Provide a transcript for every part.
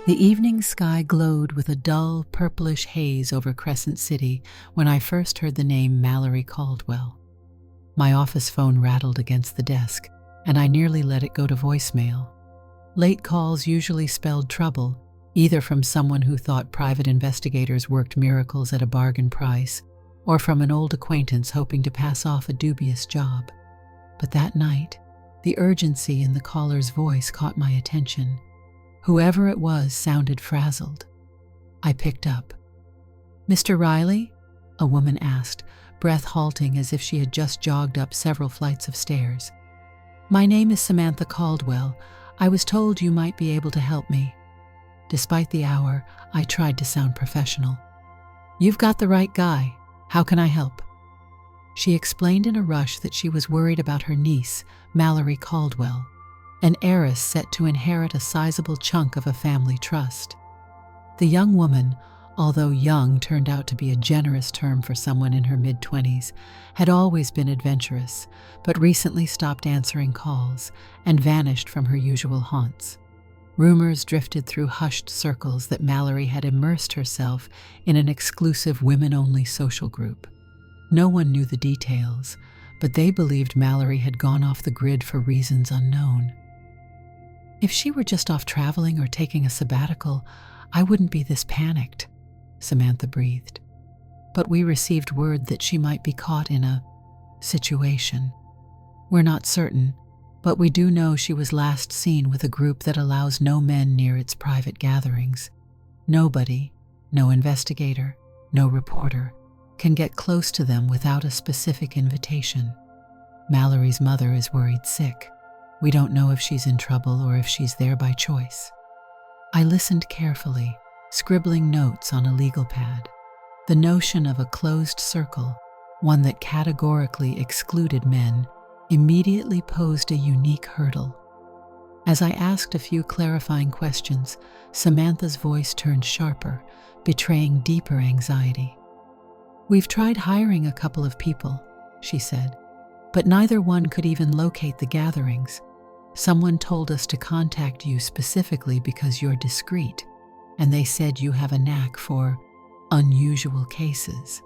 The evening sky glowed with a dull, purplish haze over Crescent City when I first heard the name Mallory Caldwell. My office phone rattled against the desk, and I nearly let it go to voicemail. Late calls usually spelled trouble, either from someone who thought private investigators worked miracles at a bargain price, or from an old acquaintance hoping to pass off a dubious job. But that night, the urgency in the caller's voice caught my attention. Whoever it was sounded frazzled. I picked up. "Mr. Riley?" a woman asked, breath halting as if she had just jogged up several flights of stairs. "My name is Samantha Caldwell. I was told you might be able to help me." Despite the hour, I tried to sound professional. "You've got the right guy. How can I help?" She explained in a rush that she was worried about her niece, Mallory Caldwell, an heiress set to inherit a sizable chunk of a family trust. The young woman, although young turned out to be a generous term for someone in her mid-20s, had always been adventurous, but recently stopped answering calls and vanished from her usual haunts. Rumors drifted through hushed circles that Mallory had immersed herself in an exclusive women-only social group. No one knew the details, but they believed Mallory had gone off the grid for reasons unknown. "If she were just off traveling or taking a sabbatical, I wouldn't be this panicked," Samantha breathed. "But we received word that she might be caught in a situation. We're not certain, but we do know she was last seen with a group that allows no men near its private gatherings. Nobody, no investigator, no reporter, can get close to them without a specific invitation. Mallory's mother is worried sick. We don't know if she's in trouble or if she's there by choice." I listened carefully, scribbling notes on a legal pad. The notion of a closed circle, one that categorically excluded men, immediately posed a unique hurdle. As I asked a few clarifying questions, Samantha's voice turned sharper, betraying deeper anxiety. "We've tried hiring a couple of people," she said, "but neither one could even locate the gatherings. Someone told us to contact you specifically because you're discreet, and they said you have a knack for unusual cases."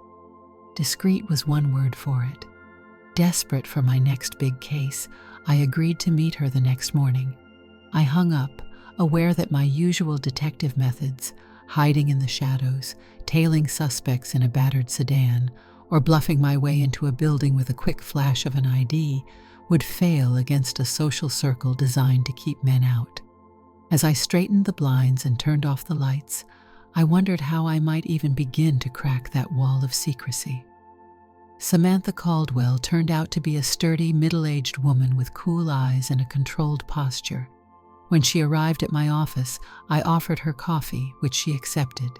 Discreet was one word for it. Desperate for my next big case, I agreed to meet her the next morning. I hung up, aware that my usual detective methods, hiding in the shadows, tailing suspects in a battered sedan, or bluffing my way into a building with a quick flash of an ID, would fail against a social circle designed to keep men out. As I straightened the blinds and turned off the lights, I wondered how I might even begin to crack that wall of secrecy. Samantha Caldwell turned out to be a sturdy, middle-aged woman with cool eyes and a controlled posture. When she arrived at my office, I offered her coffee, which she accepted.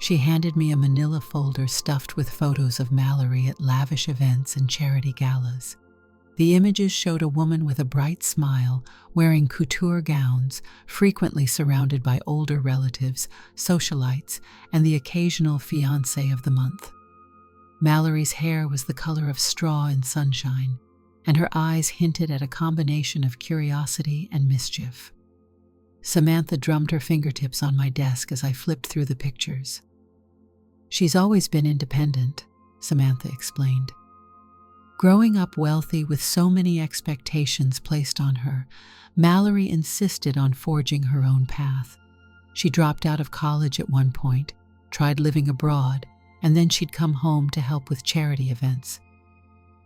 She handed me a manila folder stuffed with photos of Mallory at lavish events and charity galas. The images showed a woman with a bright smile, wearing couture gowns, frequently surrounded by older relatives, socialites, and the occasional fiancé of the month. Mallory's hair was the color of straw in sunshine, and her eyes hinted at a combination of curiosity and mischief. Samantha drummed her fingertips on my desk as I flipped through the pictures. "She's always been independent," Samantha explained. Growing up wealthy with so many expectations placed on her, Mallory insisted on forging her own path. She dropped out of college at one point, tried living abroad, and then she'd come home to help with charity events.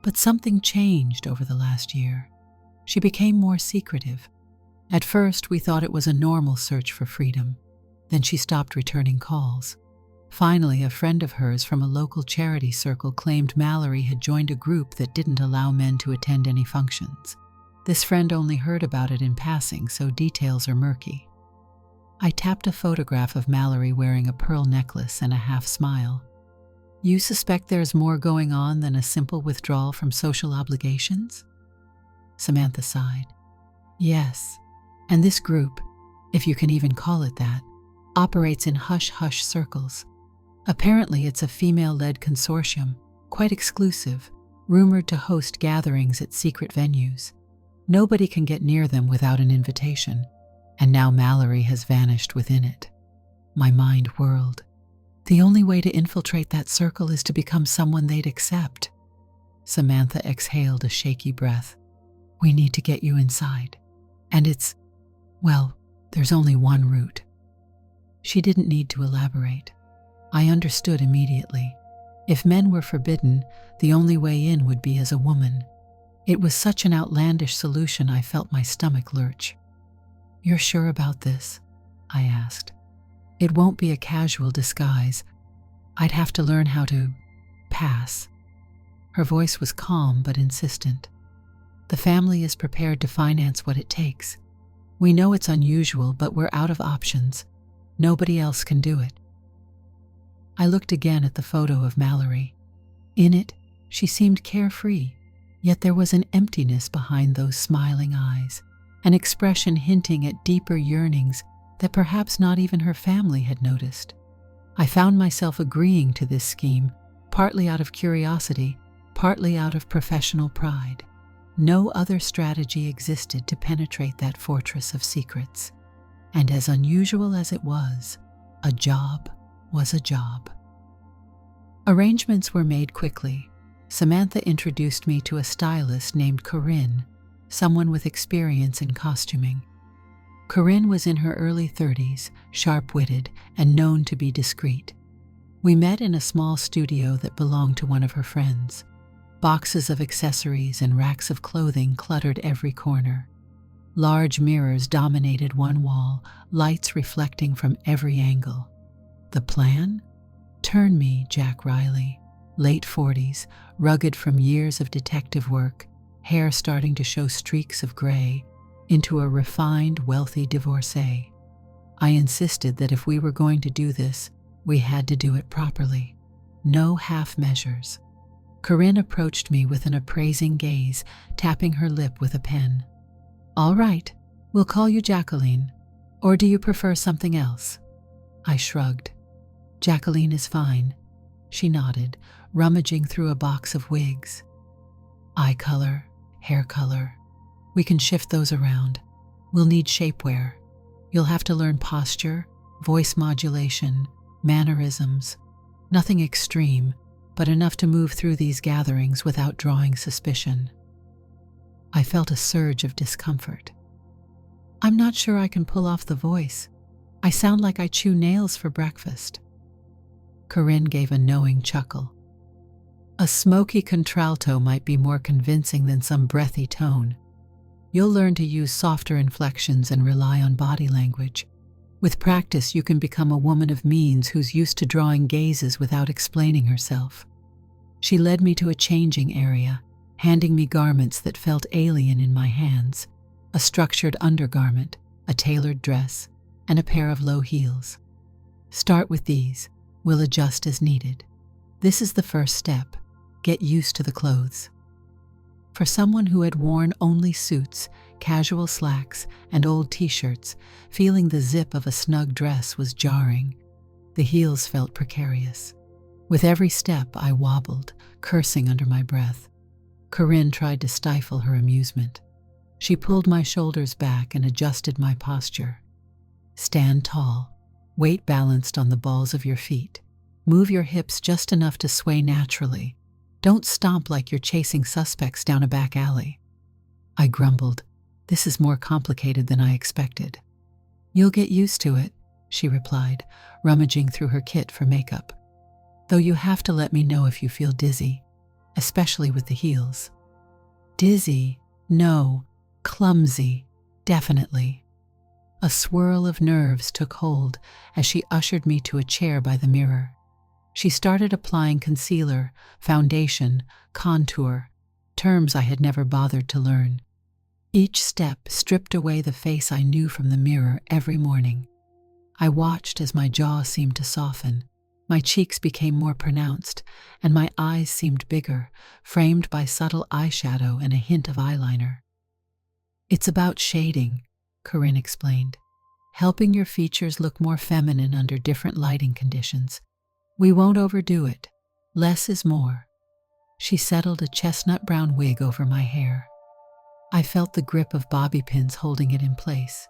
But something changed over the last year. She became more secretive. At first, we thought it was a normal search for freedom. Then she stopped returning calls. Finally, a friend of hers from a local charity circle claimed Mallory had joined a group that didn't allow men to attend any functions. This friend only heard about it in passing, so details are murky. I tapped a photograph of Mallory wearing a pearl necklace and a half smile. "You suspect there's more going on than a simple withdrawal from social obligations?" Samantha sighed. "Yes, and this group, if you can even call it that, operates in hush-hush circles. Apparently it's a female-led consortium, quite exclusive, rumored to host gatherings at secret venues. Nobody can get near them without an invitation, and now Mallory has vanished within it." My mind whirled. The only way to infiltrate that circle is to become someone they'd accept. Samantha exhaled a shaky breath. We need to get you inside. And there's only one route. She didn't need to elaborate. I understood immediately. If men were forbidden, the only way in would be as a woman. It was such an outlandish solution I felt my stomach lurch. You're sure about this? I asked. It won't be a casual disguise. I'd have to learn how to pass. Her voice was calm but insistent. The family is prepared to finance what it takes. We know it's unusual, but we're out of options. Nobody else can do it. I looked again at the photo of Mallory. In it, she seemed carefree, yet there was an emptiness behind those smiling eyes, an expression hinting at deeper yearnings that perhaps not even her family had noticed. I found myself agreeing to this scheme, partly out of curiosity, partly out of professional pride. No other strategy existed to penetrate that fortress of secrets. And as unusual as it was, a job was a job. Arrangements were made quickly. Samantha introduced me to a stylist named Corinne, someone with experience in costuming. Corinne was in her early 30s, sharp-witted, and known to be discreet. We met in a small studio that belonged to one of her friends. Boxes of accessories and racks of clothing cluttered every corner. Large mirrors dominated one wall, lights reflecting from every angle. The plan? Turn me, Jack Riley, late 40s, rugged from years of detective work, hair starting to show streaks of gray, into a refined, wealthy divorcee. I insisted that if we were going to do this, we had to do it properly. No half measures. Corinne approached me with an appraising gaze, tapping her lip with a pen. All right, we'll call you Jacqueline. Or do you prefer something else? I shrugged. Jacqueline is fine. She nodded, rummaging through a box of wigs. Eye color, hair color. We can shift those around. We'll need shapewear. You'll have to learn posture, voice modulation, mannerisms. Nothing extreme, but enough to move through these gatherings without drawing suspicion. I felt a surge of discomfort. I'm not sure I can pull off the voice. I sound like I chew nails for breakfast. Corinne gave a knowing chuckle. A smoky contralto might be more convincing than some breathy tone. You'll learn to use softer inflections and rely on body language. With practice, you can become a woman of means who's used to drawing gazes without explaining herself. She led me to a changing area, handing me garments that felt alien in my hands, a structured undergarment, a tailored dress, and a pair of low heels. Start with these. We'll adjust as needed. This is the first step. Get used to the clothes. For someone who had worn only suits, casual slacks, and old t-shirts, feeling the zip of a snug dress was jarring. The heels felt precarious. With every step, I wobbled, cursing under my breath. Corinne tried to stifle her amusement. She pulled my shoulders back and adjusted my posture. Stand tall, weight balanced on the balls of your feet. Move your hips just enough to sway naturally. Don't stomp like you're chasing suspects down a back alley. I grumbled. This is more complicated than I expected. You'll get used to it, she replied, rummaging through her kit for makeup. Though you have to let me know if you feel dizzy, especially with the heels. Dizzy? No. Clumsy. Definitely. A swirl of nerves took hold as she ushered me to a chair by the mirror. She started applying concealer, foundation, contour, terms I had never bothered to learn. Each step stripped away the face I knew from the mirror every morning. I watched as my jaw seemed to soften, my cheeks became more pronounced, and my eyes seemed bigger, framed by subtle eyeshadow and a hint of eyeliner. It's about shading, Corinne explained, helping your features look more feminine under different lighting conditions. We won't overdo it. Less is more. She settled a chestnut brown wig over my hair. I felt the grip of bobby pins holding it in place.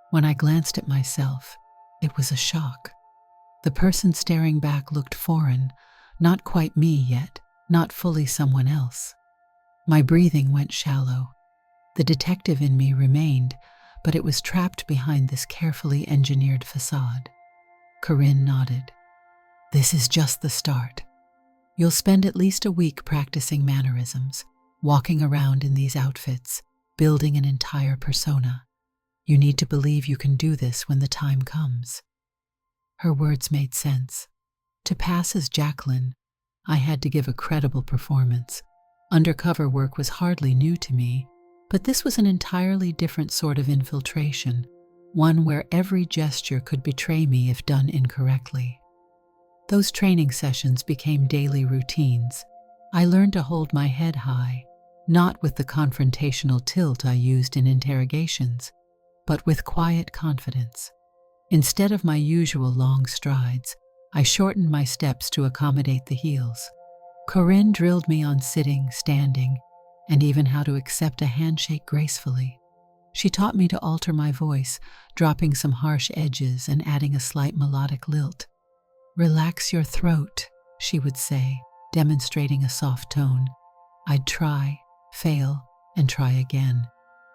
When I glanced at myself, It was a shock. The person staring back looked foreign, not quite me yet, not fully someone else. My breathing went shallow. The detective in me remained, but it was trapped behind this carefully engineered facade. Corinne nodded. This is just the start. You'll spend at least a week practicing mannerisms, walking around in these outfits, building an entire persona. You need to believe you can do this when the time comes. Her words made sense. To pass as Jacqueline, I had to give a credible performance. Undercover work was hardly new to me, but this was an entirely different sort of infiltration, one where every gesture could betray me if done incorrectly. Those training sessions became daily routines. I learned to hold my head high, not with the confrontational tilt I used in interrogations, but with quiet confidence. Instead of my usual long strides, I shortened my steps to accommodate the heels. Corinne drilled me on sitting, standing, and even how to accept a handshake gracefully. She taught me to alter my voice, dropping some harsh edges and adding a slight melodic lilt. "Relax your throat," she would say, demonstrating a soft tone. I'd try, fail, and try again.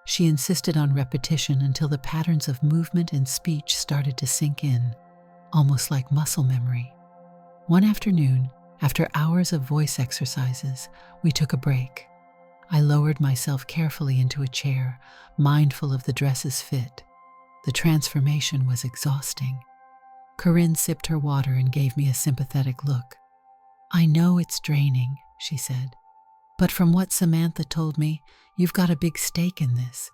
She insisted on repetition until the patterns of movement and speech started to sink in, almost like muscle memory. One afternoon, after hours of voice exercises, we took a break. I lowered myself carefully into a chair, mindful of the dress's fit. The transformation was exhausting. Corinne sipped her water and gave me a sympathetic look. "I know it's draining," she said, "but from what Samantha told me, you've got a big stake in this.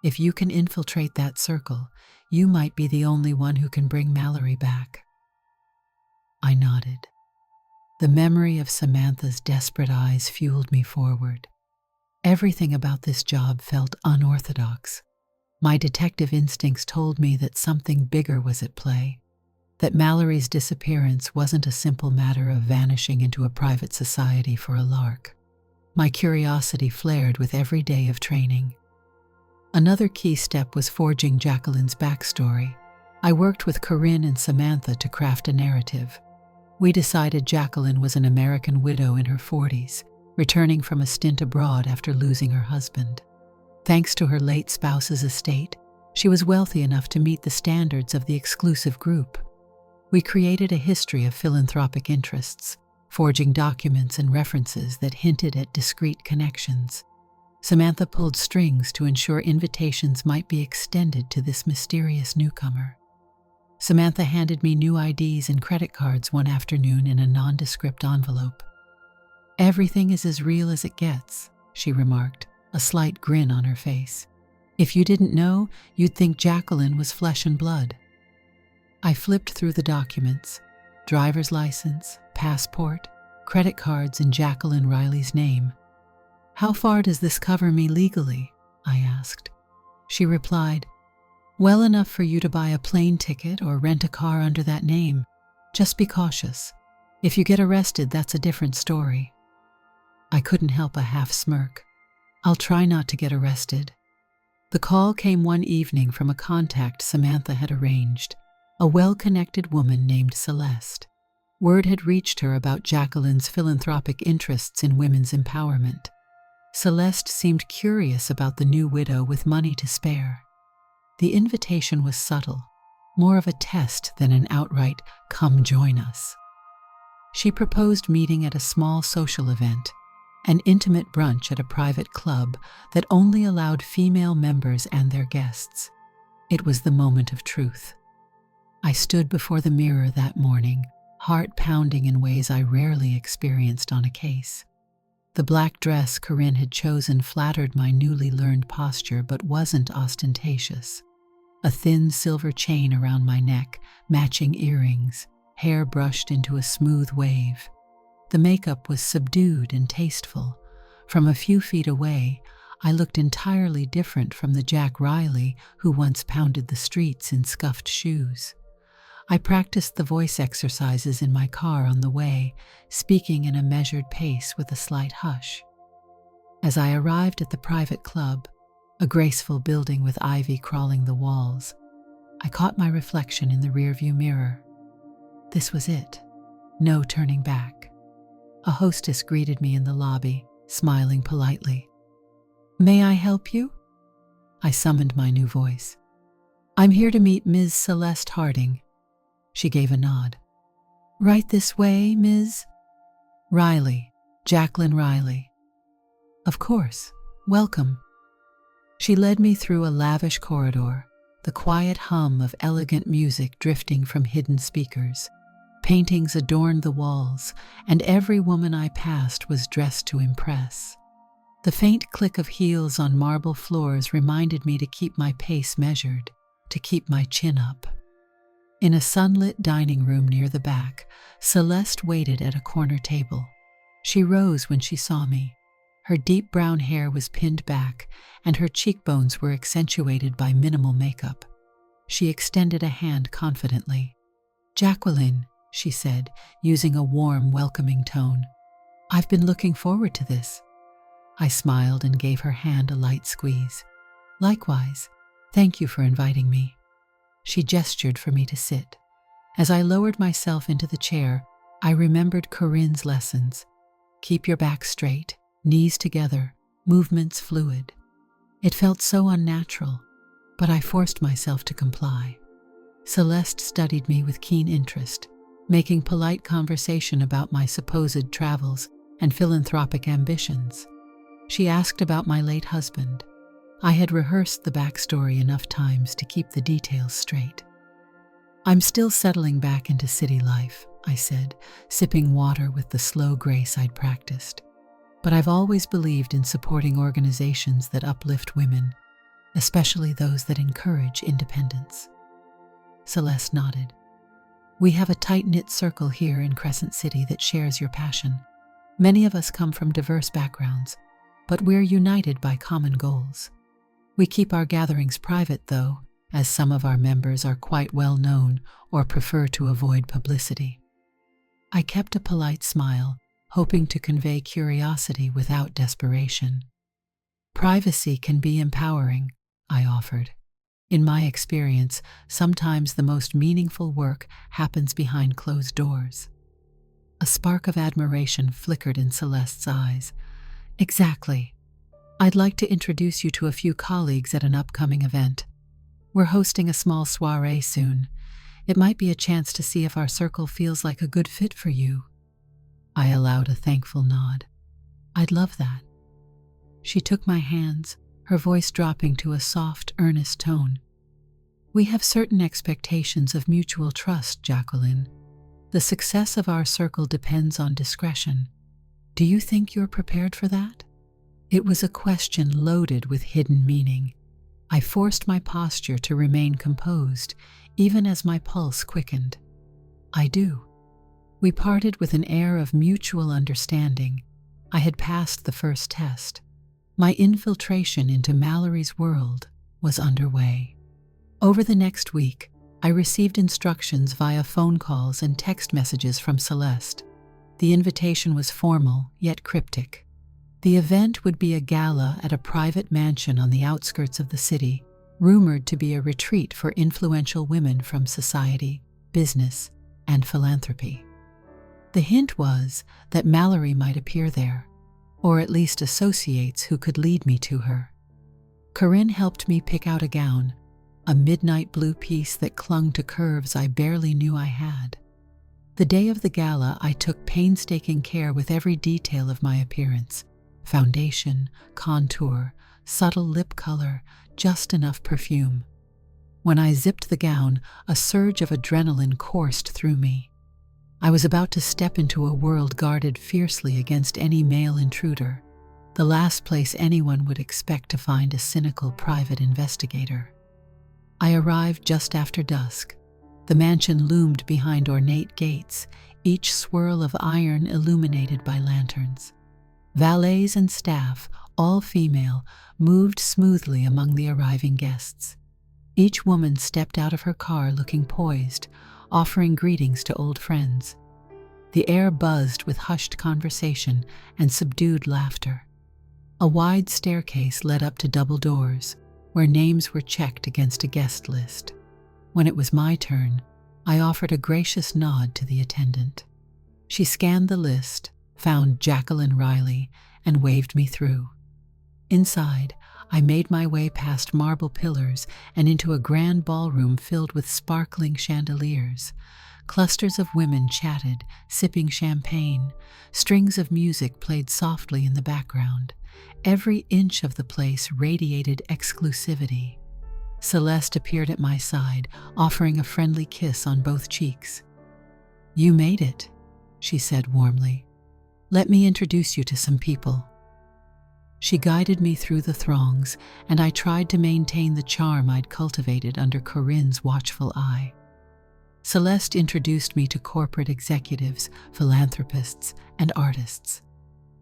If you can infiltrate that circle, you might be the only one who can bring Mallory back." I nodded. The memory of Samantha's desperate eyes fueled me forward. Everything about this job felt unorthodox. My detective instincts told me that something bigger was at play, that Mallory's disappearance wasn't a simple matter of vanishing into a private society for a lark. My curiosity flared with every day of training. Another key step was forging Jacqueline's backstory. I worked with Corinne and Samantha to craft a narrative. We decided Jacqueline was an American widow in her 40s, returning from a stint abroad after losing her husband. Thanks to her late spouse's estate, she was wealthy enough to meet the standards of the exclusive group. We created a history of philanthropic interests, forging documents and references that hinted at discreet connections. Samantha pulled strings to ensure invitations might be extended to this mysterious newcomer. Samantha handed me new IDs and credit cards one afternoon in a nondescript envelope. "Everything is as real as it gets," she remarked, a slight grin on her face. "If you didn't know, you'd think Jacqueline was flesh and blood." I flipped through the documents: driver's license, passport, credit cards in Jacqueline Riley's name. "How far does this cover me legally?" I asked. She replied, "Well enough for you to buy a plane ticket or rent a car under that name. Just be cautious. If you get arrested, that's a different story." I couldn't help a half smirk. "I'll try not to get arrested." The call came one evening from a contact Samantha had arranged, a well-connected woman named Celeste. Word had reached her about Jacqueline's philanthropic interests in women's empowerment. Celeste seemed curious about the new widow with money to spare. The invitation was subtle, more of a test than an outright "come join us." She proposed meeting at a small social event, an intimate brunch at a private club that only allowed female members and their guests. It was the moment of truth. I stood before the mirror that morning, heart pounding in ways I rarely experienced on a case. The black dress Corinne had chosen flattered my newly learned posture but wasn't ostentatious. A thin silver chain around my neck, matching earrings, hair brushed into a smooth wave. The makeup was subdued and tasteful. From a few feet away, I looked entirely different from the Jack Riley who once pounded the streets in scuffed shoes. I practiced the voice exercises in my car on the way, speaking in a measured pace with a slight hush. As I arrived at the private club, a graceful building with ivy crawling the walls, I caught my reflection in the rearview mirror. This was it. No turning back. A hostess greeted me in the lobby, smiling politely. "May I help you?" I summoned my new voice. "I'm here to meet Ms. Celeste Harding." She gave a nod. "Right this way, Ms. Riley, Jacqueline Riley." "Of course. Welcome." She led me through a lavish corridor, the quiet hum of elegant music drifting from hidden speakers. Paintings adorned the walls, and every woman I passed was dressed to impress. The faint click of heels on marble floors reminded me to keep my pace measured, to keep my chin up. In a sunlit dining room near the back, Celeste waited at a corner table. She rose when she saw me. Her deep brown hair was pinned back, and her cheekbones were accentuated by minimal makeup. She extended a hand confidently. "Jacqueline," she said, using a warm, welcoming tone. "I've been looking forward to this." I smiled and gave her hand a light squeeze. "Likewise, thank you for inviting me." She gestured for me to sit. As I lowered myself into the chair, I remembered Corinne's lessons. Keep your back straight, knees together, movements fluid. It felt so unnatural, but I forced myself to comply. Celeste studied me with keen interest, making polite conversation about my supposed travels and philanthropic ambitions. She asked about my late husband. I had rehearsed the backstory enough times to keep the details straight. "I'm still settling back into city life," I said, sipping water with the slow grace I'd practiced. "But I've always believed in supporting organizations that uplift women, especially those that encourage independence." Celeste nodded. "We have a tight-knit circle here in Crescent City that shares your passion. Many of us come from diverse backgrounds, but we're united by common goals. We keep our gatherings private, though, as some of our members are quite well known or prefer to avoid publicity." I kept a polite smile, hoping to convey curiosity without desperation. "Privacy can be empowering," I offered. "In my experience, sometimes the most meaningful work happens behind closed doors." A spark of admiration flickered in Celeste's eyes. "Exactly. I'd like to introduce you to a few colleagues at an upcoming event. We're hosting a small soiree soon. It might be a chance to see if our circle feels like a good fit for you." I allowed a thankful nod. "I'd love that." She took my hands, her voice dropping to a soft, earnest tone. "We have certain expectations of mutual trust, Jacqueline. The success of our circle depends on discretion. Do you think you're prepared for that?" It was a question loaded with hidden meaning. I forced my posture to remain composed, even as my pulse quickened. "I do." We parted with an air of mutual understanding. I had passed the first test. My infiltration into Mallory's world was underway. Over the next week, I received instructions via phone calls and text messages from Celeste. The invitation was formal, yet cryptic. The event would be a gala at a private mansion on the outskirts of the city, rumored to be a retreat for influential women from society, business, and philanthropy. The hint was that Mallory might appear there, or at least associates who could lead me to her. Corinne helped me pick out a gown, a midnight blue piece that clung to curves I barely knew I had. The day of the gala, I took painstaking care with every detail of my appearance: foundation, contour, subtle lip color, just enough perfume. When I zipped the gown, a surge of adrenaline coursed through me. I was about to step into a world guarded fiercely against any male intruder, the last place anyone would expect to find a cynical private investigator. I arrived just after dusk. The mansion loomed behind ornate gates, each swirl of iron illuminated by lanterns. Valets and staff, all female, moved smoothly among the arriving guests. Each woman stepped out of her car looking poised, offering greetings to old friends. The air buzzed with hushed conversation and subdued laughter. A wide staircase led up to double doors, where names were checked against a guest list. When it was my turn, I offered a gracious nod to the attendant. She scanned the list, found Jacqueline Riley, and waved me through. Inside, I made my way past marble pillars and into a grand ballroom filled with sparkling chandeliers. Clusters of women chatted, sipping champagne. Strings of music played softly in the background. Every inch of the place radiated exclusivity. Celeste appeared at my side, offering a friendly kiss on both cheeks. "You made it," she said warmly. "Let me introduce you to some people." She guided me through the throngs, and I tried to maintain the charm I'd cultivated under Corinne's watchful eye. Celeste introduced me to corporate executives, philanthropists, and artists.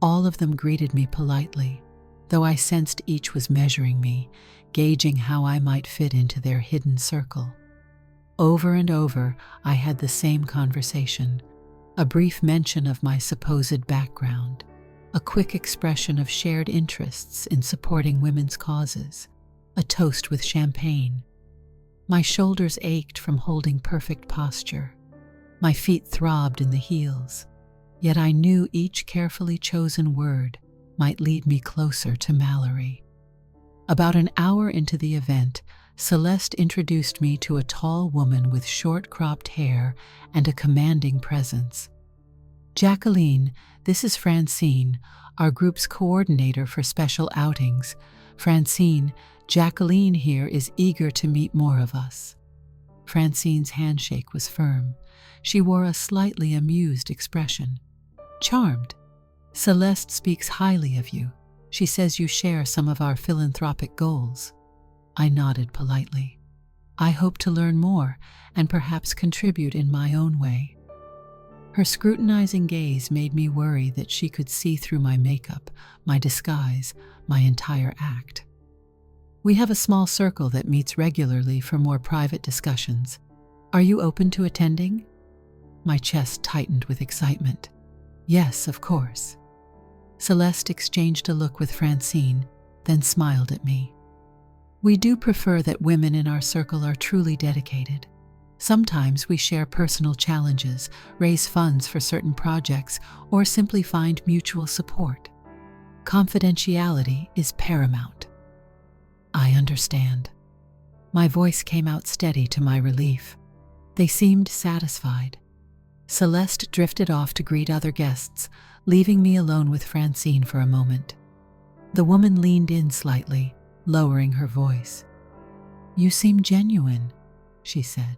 All of them greeted me politely, though I sensed each was measuring me, gauging how I might fit into their hidden circle. Over and over, I had the same conversation, a brief mention of my supposed background, a quick expression of shared interests in supporting women's causes, a toast with champagne. My shoulders ached from holding perfect posture. My feet throbbed in the heels, yet I knew each carefully chosen word might lead me closer to Mallory. About an hour into the event, Celeste introduced me to a tall woman with short cropped hair and a commanding presence. "Jacqueline, this is Francine, our group's coordinator for special outings. Francine, Jacqueline here is eager to meet more of us." Francine's handshake was firm. She wore a slightly amused expression. "Charmed. Celeste speaks highly of you. She says you share some of our philanthropic goals." I nodded politely. "I hope to learn more and perhaps contribute in my own way." Her scrutinizing gaze made me worry that she could see through my makeup, my disguise, my entire act. "We have a small circle that meets regularly for more private discussions. Are you open to attending?" My chest tightened with excitement. "Yes, of course." Celeste exchanged a look with Francine, then smiled at me. "We do prefer that women in our circle are truly dedicated. Sometimes we share personal challenges, raise funds for certain projects, or simply find mutual support. Confidentiality is paramount." "I understand." My voice came out steady to my relief. They seemed satisfied. Celeste drifted off to greet other guests, leaving me alone with Francine for a moment. The woman leaned in slightly, lowering her voice. "You seem genuine," she said.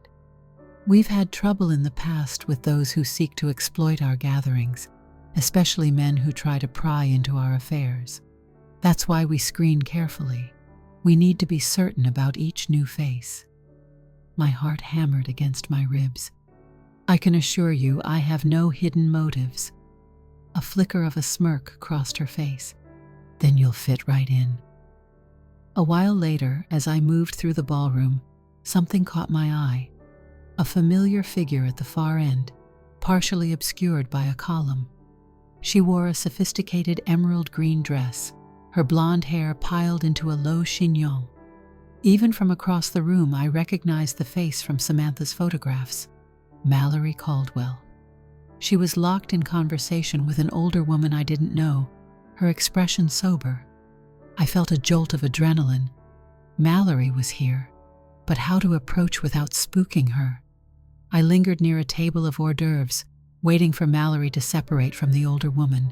"We've had trouble in the past with those who seek to exploit our gatherings, especially men who try to pry into our affairs. That's why we screen carefully. We need to be certain about each new face." My heart hammered against my ribs. "I can assure you I have no hidden motives." A flicker of a smirk crossed her face. "Then you'll fit right in." A while later, as I moved through the ballroom, something caught my eye. A familiar figure at the far end, partially obscured by a column. She wore a sophisticated emerald green dress, her blonde hair piled into a low chignon. Even from across the room, I recognized the face from Samantha's photographs. Mallory Caldwell. She was locked in conversation with an older woman I didn't know, her expression sober. I felt a jolt of adrenaline. Mallory was here, but how to approach without spooking her? I lingered near a table of hors d'oeuvres, waiting for Mallory to separate from the older woman.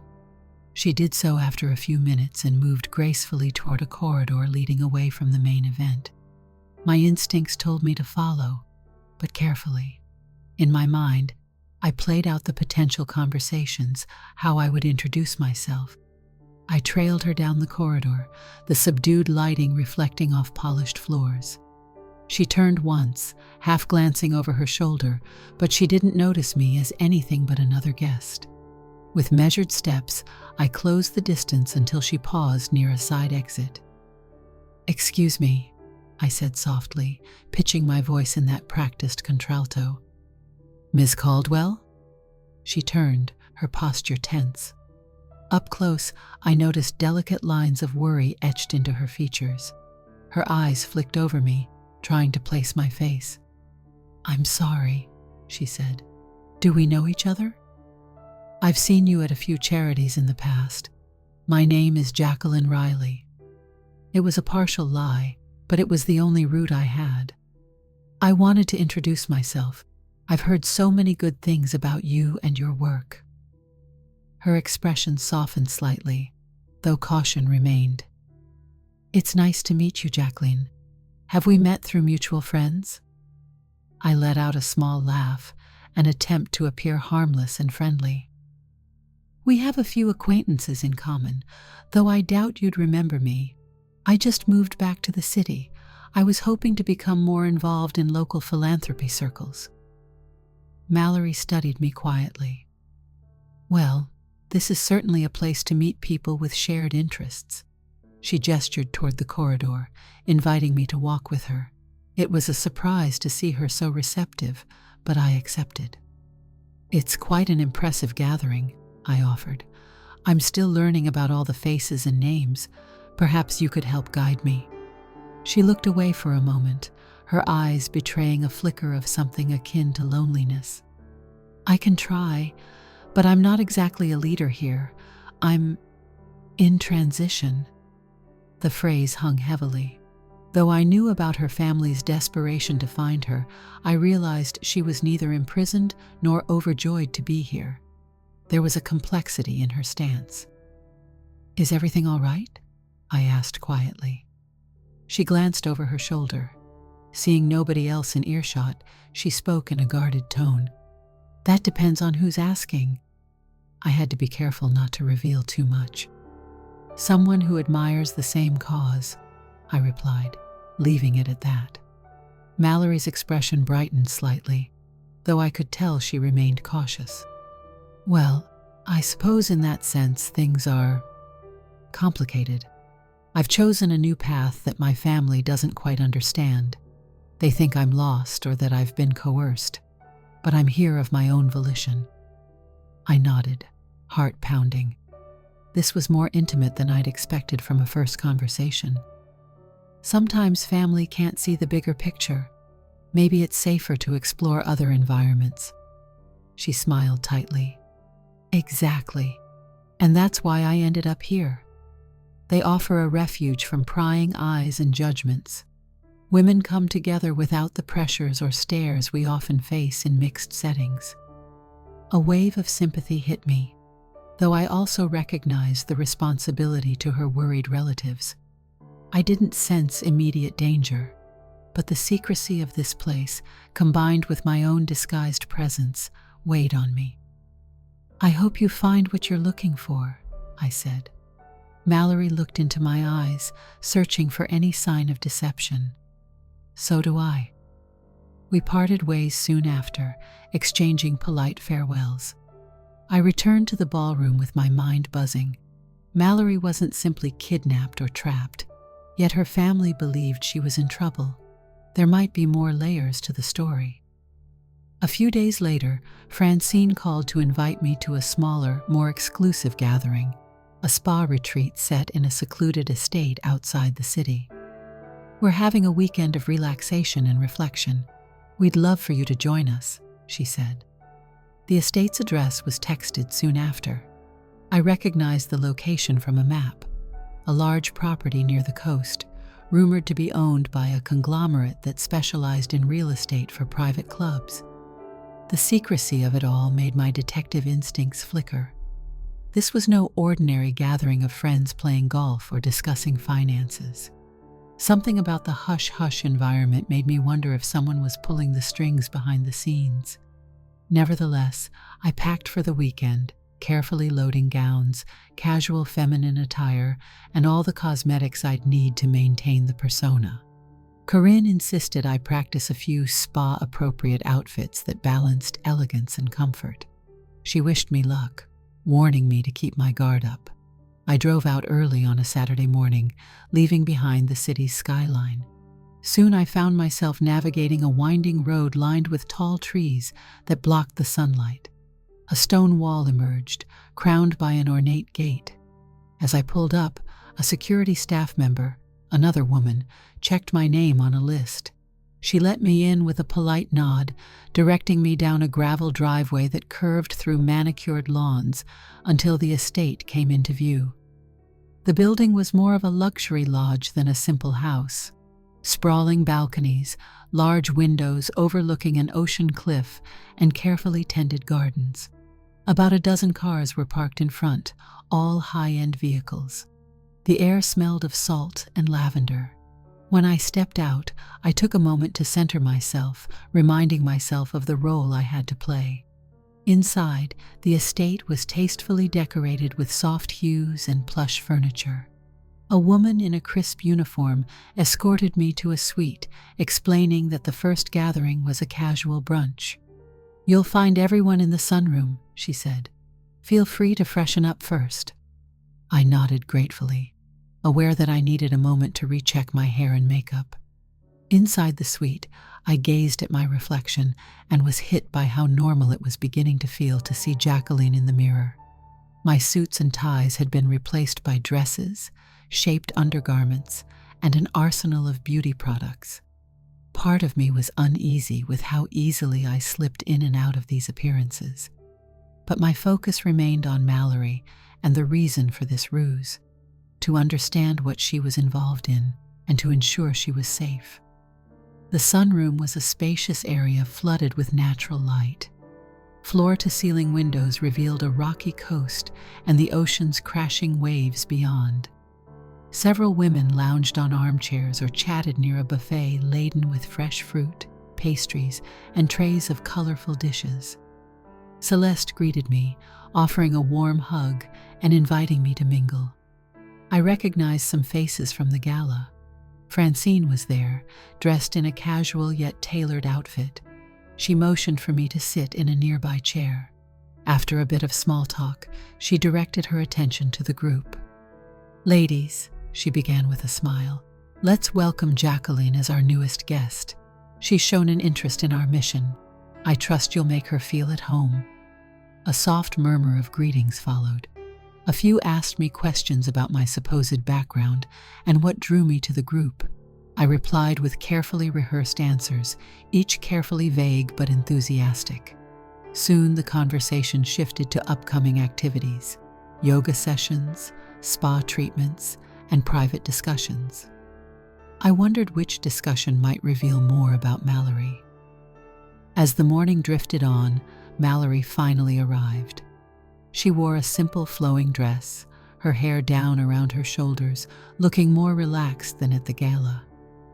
She did so after a few minutes and moved gracefully toward a corridor leading away from the main event. My instincts told me to follow, but carefully. In my mind, I played out the potential conversations, how I would introduce myself. I trailed her down the corridor, the subdued lighting reflecting off polished floors. She turned once, half glancing over her shoulder, but she didn't notice me as anything but another guest. With measured steps, I closed the distance until she paused near a side exit. "Excuse me," I said softly, pitching my voice in that practiced contralto. "Miss Caldwell?" She turned, her posture tense. Up close, I noticed delicate lines of worry etched into her features. Her eyes flicked over me, trying to place my face. "I'm sorry," she said. "Do we know each other?" "I've seen you at a few charities in the past. My name is Jacqueline Riley." It was a partial lie, but it was the only route I had. "I wanted to introduce myself. I've heard so many good things about you and your work." Her expression softened slightly, though caution remained. "It's nice to meet you, Jacqueline. Have we met through mutual friends?" I let out a small laugh, an attempt to appear harmless and friendly. "We have a few acquaintances in common, though I doubt you'd remember me. I just moved back to the city. I was hoping to become more involved in local philanthropy circles." Mallory studied me quietly. "Well, this is certainly a place to meet people with shared interests." She gestured toward the corridor, inviting me to walk with her. It was a surprise to see her so receptive, but I accepted. "It's quite an impressive gathering," I offered. "I'm still learning about all the faces and names. Perhaps you could help guide me." She looked away for a moment, her eyes betraying a flicker of something akin to loneliness. "I can try, but I'm not exactly a leader here. I'm in transition." The phrase hung heavily. Though I knew about her family's desperation to find her, I realized she was neither imprisoned nor overjoyed to be here. There was a complexity in her stance. "Is everything all right?" I asked quietly. She glanced over her shoulder. Seeing nobody else in earshot, she spoke in a guarded tone. "That depends on who's asking." I had to be careful not to reveal too much. "Someone who admires the same cause," I replied, leaving it at that. Mallory's expression brightened slightly, though I could tell she remained cautious. "Well, I suppose in that sense things are complicated. I've chosen a new path that my family doesn't quite understand. They think I'm lost or that I've been coerced, but I'm here of my own volition." I nodded, heart pounding. This was more intimate than I'd expected from a first conversation. Sometimes family can't see the bigger picture. Maybe it's safer to explore other environments. She smiled tightly. "Exactly. And that's why I ended up here. They offer a refuge from prying eyes and judgments. Women come together without the pressures or stares we often face in mixed settings." A wave of sympathy hit me, though I also recognized the responsibility to her worried relatives. I didn't sense immediate danger, but the secrecy of this place, combined with my own disguised presence, weighed on me. "I hope you find what you're looking for," I said. Mallory looked into my eyes, searching for any sign of deception. "So do I." We parted ways soon after, exchanging polite farewells. I returned to the ballroom with my mind buzzing. Mallory wasn't simply kidnapped or trapped, yet her family believed she was in trouble. There might be more layers to the story. A few days later, Francine called to invite me to a smaller, more exclusive gathering, a spa retreat set in a secluded estate outside the city. "We're having a weekend of relaxation and reflection. We'd love for you to join us," she said. The estate's address was texted soon after. I recognized the location from a map, a large property near the coast, rumored to be owned by a conglomerate that specialized in real estate for private clubs. The secrecy of it all made my detective instincts flicker. This was no ordinary gathering of friends playing golf or discussing finances. Something about the hush-hush environment made me wonder if someone was pulling the strings behind the scenes. Nevertheless, I packed for the weekend, carefully loading gowns, casual feminine attire, and all the cosmetics I'd need to maintain the persona. Corinne insisted I practice a few spa-appropriate outfits that balanced elegance and comfort. She wished me luck, warning me to keep my guard up. I drove out early on a Saturday morning, leaving behind the city's skyline. Soon I found myself navigating a winding road lined with tall trees that blocked the sunlight. A stone wall emerged, crowned by an ornate gate. As I pulled up, a security staff member, another woman, checked my name on a list. She let me in with a polite nod, directing me down a gravel driveway that curved through manicured lawns until the estate came into view. The building was more of a luxury lodge than a simple house. Sprawling balconies, large windows overlooking an ocean cliff, and carefully tended gardens. About a dozen cars were parked in front, all high-end vehicles. The air smelled of salt and lavender. When I stepped out, I took a moment to center myself, reminding myself of the role I had to play. Inside, the estate was tastefully decorated with soft hues and plush furniture. A woman in a crisp uniform escorted me to a suite, explaining that the first gathering was a casual brunch. "You'll find everyone in the sunroom," she said. "Feel free to freshen up first." I nodded gratefully, aware that I needed a moment to recheck my hair and makeup. Inside the suite, I gazed at my reflection and was hit by how normal it was beginning to feel to see Jacqueline in the mirror. My suits and ties had been replaced by dresses, shaped undergarments, and an arsenal of beauty products. Part of me was uneasy with how easily I slipped in and out of these appearances. But my focus remained on Mallory and the reason for this ruse: to understand what she was involved in and to ensure she was safe. The sunroom was a spacious area flooded with natural light. Floor-to-ceiling windows revealed a rocky coast and the ocean's crashing waves beyond. Several women lounged on armchairs or chatted near a buffet laden with fresh fruit, pastries, and trays of colorful dishes. Celeste greeted me, offering a warm hug and inviting me to mingle. I recognized some faces from the gala. Francine was there, dressed in a casual yet tailored outfit. She motioned for me to sit in a nearby chair. After a bit of small talk, she directed her attention to the group. "Ladies," she began with a smile, "let's welcome Jacqueline as our newest guest. She's shown an interest in our mission. I trust you'll make her feel at home." A soft murmur of greetings followed. A few asked me questions about my supposed background and what drew me to the group. I replied with carefully rehearsed answers, each carefully vague but enthusiastic. Soon the conversation shifted to upcoming activities: yoga sessions, spa treatments, and private discussions. I wondered which discussion might reveal more about Mallory. As the morning drifted on, Mallory finally arrived. She wore a simple flowing dress, her hair down around her shoulders, looking more relaxed than at the gala.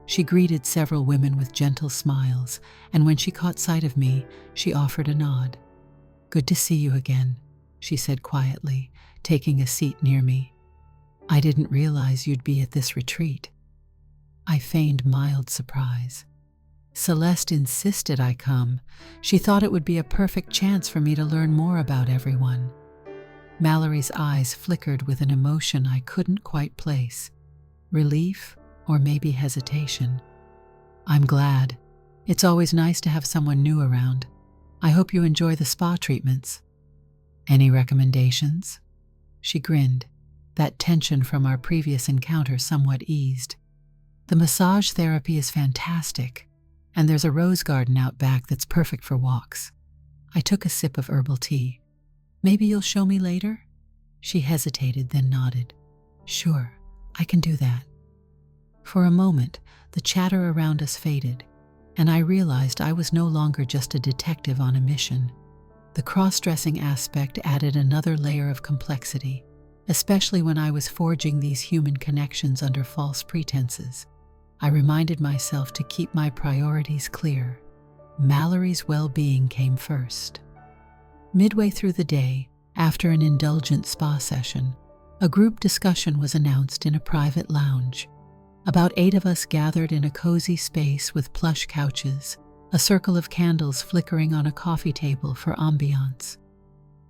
She greeted several women with gentle smiles, and when she caught sight of me, she offered a nod. "Good to see you again," she said quietly, taking a seat near me. "I didn't realize you'd be at this retreat." I feigned mild surprise. Celeste insisted I come. She thought it would be a perfect chance for me to learn more about everyone. Mallory's eyes flickered with an emotion I couldn't quite place. Relief, or maybe hesitation. "I'm glad. It's always nice to have someone new around. I hope you enjoy the spa treatments." "Any recommendations?" She grinned. That tension from our previous encounter somewhat eased. "The massage therapy is fantastic, and there's a rose garden out back that's perfect for walks." I took a sip of herbal tea. "Maybe you'll show me later?" She hesitated, then nodded. "Sure, I can do that." For a moment, the chatter around us faded, and I realized I was no longer just a detective on a mission. The cross-dressing aspect added another layer of complexity, especially when I was forging these human connections under false pretenses. I reminded myself to keep my priorities clear. Mallory's well-being came first. Midway through the day, after an indulgent spa session, a group discussion was announced in a private lounge. About 8 of us gathered in a cozy space with plush couches, a circle of candles flickering on a coffee table for ambiance.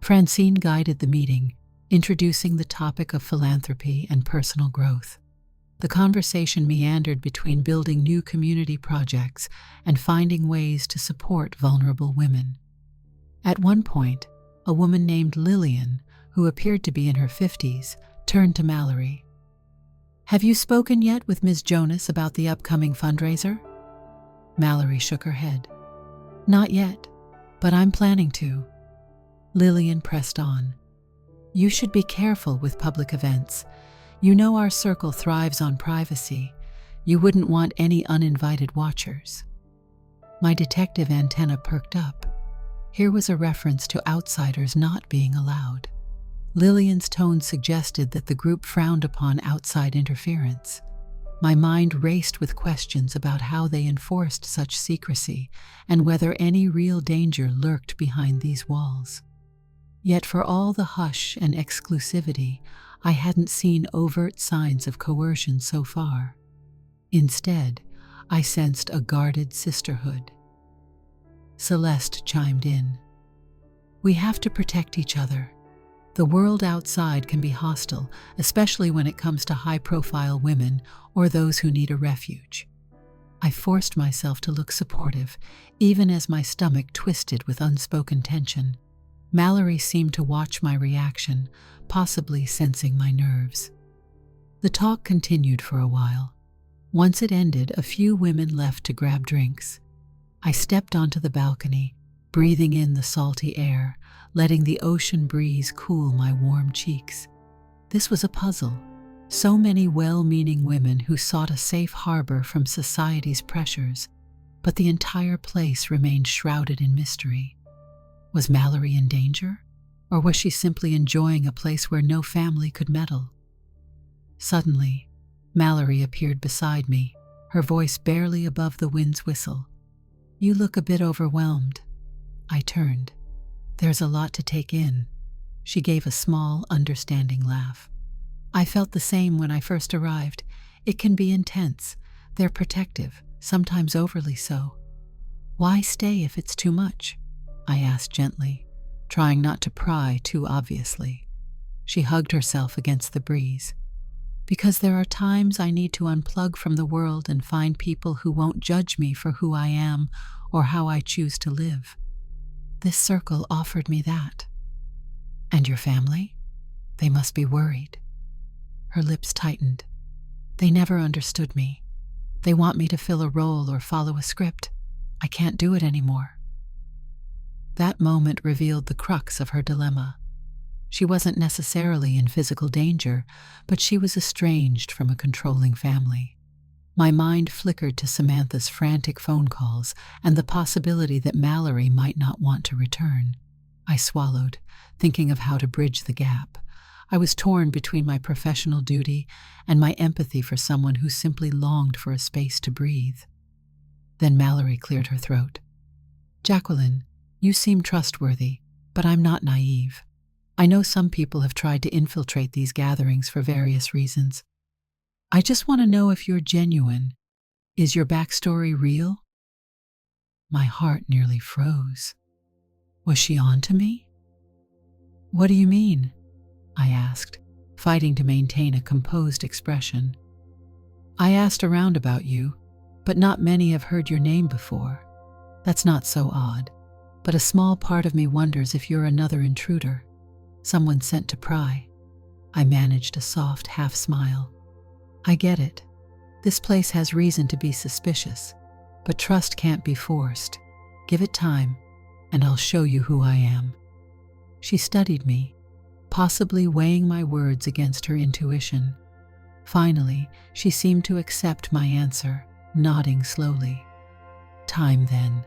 Francine guided the meeting, introducing the topic of philanthropy and personal growth. The conversation meandered between building new community projects and finding ways to support vulnerable women. At one point, a woman named Lillian, who appeared to be in her 50s, turned to Mallory. "Have you spoken yet with Ms. Jonas about the upcoming fundraiser?" Mallory shook her head. Not yet, but I'm planning to. Lillian pressed on. You should be careful with public events. You know our circle thrives on privacy. You wouldn't want any uninvited watchers. My detective antenna perked up. Here was a reference to outsiders not being allowed. Lillian's tone suggested that the group frowned upon outside interference. My mind raced with questions about how they enforced such secrecy and whether any real danger lurked behind these walls. Yet for all the hush and exclusivity, I hadn't seen overt signs of coercion so far. Instead, I sensed a guarded sisterhood. Celeste chimed in. We have to protect each other. The world outside can be hostile, especially when it comes to high-profile women or those who need a refuge. I forced myself to look supportive, even as my stomach twisted with unspoken tension. Mallory seemed to watch my reaction, possibly sensing my nerves. The talk continued for a while. Once it ended, a few women left to grab drinks. I stepped onto the balcony, breathing in the salty air, letting the ocean breeze cool my warm cheeks. This was a puzzle. So many well-meaning women who sought a safe harbor from society's pressures, but the entire place remained shrouded in mystery. Was Mallory in danger, or was she simply enjoying a place where no family could meddle? Suddenly, Mallory appeared beside me, her voice barely above the wind's whistle. You look a bit overwhelmed. I turned. There's a lot to take in. She gave a small, understanding laugh. I felt the same when I first arrived. It can be intense. They're protective, sometimes overly so. Why stay if it's too much? I asked gently, trying not to pry too obviously. She hugged herself against the breeze. Because there are times I need to unplug from the world and find people who won't judge me for who I am or how I choose to live. This circle offered me that. And your family? They must be worried. Her lips tightened. They never understood me. They want me to fill a role or follow a script. I can't do it anymore. That moment revealed the crux of her dilemma. She wasn't necessarily in physical danger, but she was estranged from a controlling family. My mind flickered to Samantha's frantic phone calls and the possibility that Mallory might not want to return. I swallowed, thinking of how to bridge the gap. I was torn between my professional duty and my empathy for someone who simply longed for a space to breathe. Then Mallory cleared her throat. Jacqueline, you seem trustworthy, but I'm not naive. I know some people have tried to infiltrate these gatherings for various reasons. I just want to know if you're genuine. Is your backstory real? My heart nearly froze. Was she on to me? What do you mean? I asked, fighting to maintain a composed expression. I asked around about you, but not many have heard your name before. That's not so odd, but a small part of me wonders if you're another intruder. Someone sent to pry. I managed a soft half smile. I get it. This place has reason to be suspicious, but trust can't be forced. Give it time, and I'll show you who I am. She studied me, possibly weighing my words against her intuition. Finally, she seemed to accept my answer, nodding slowly. Time then.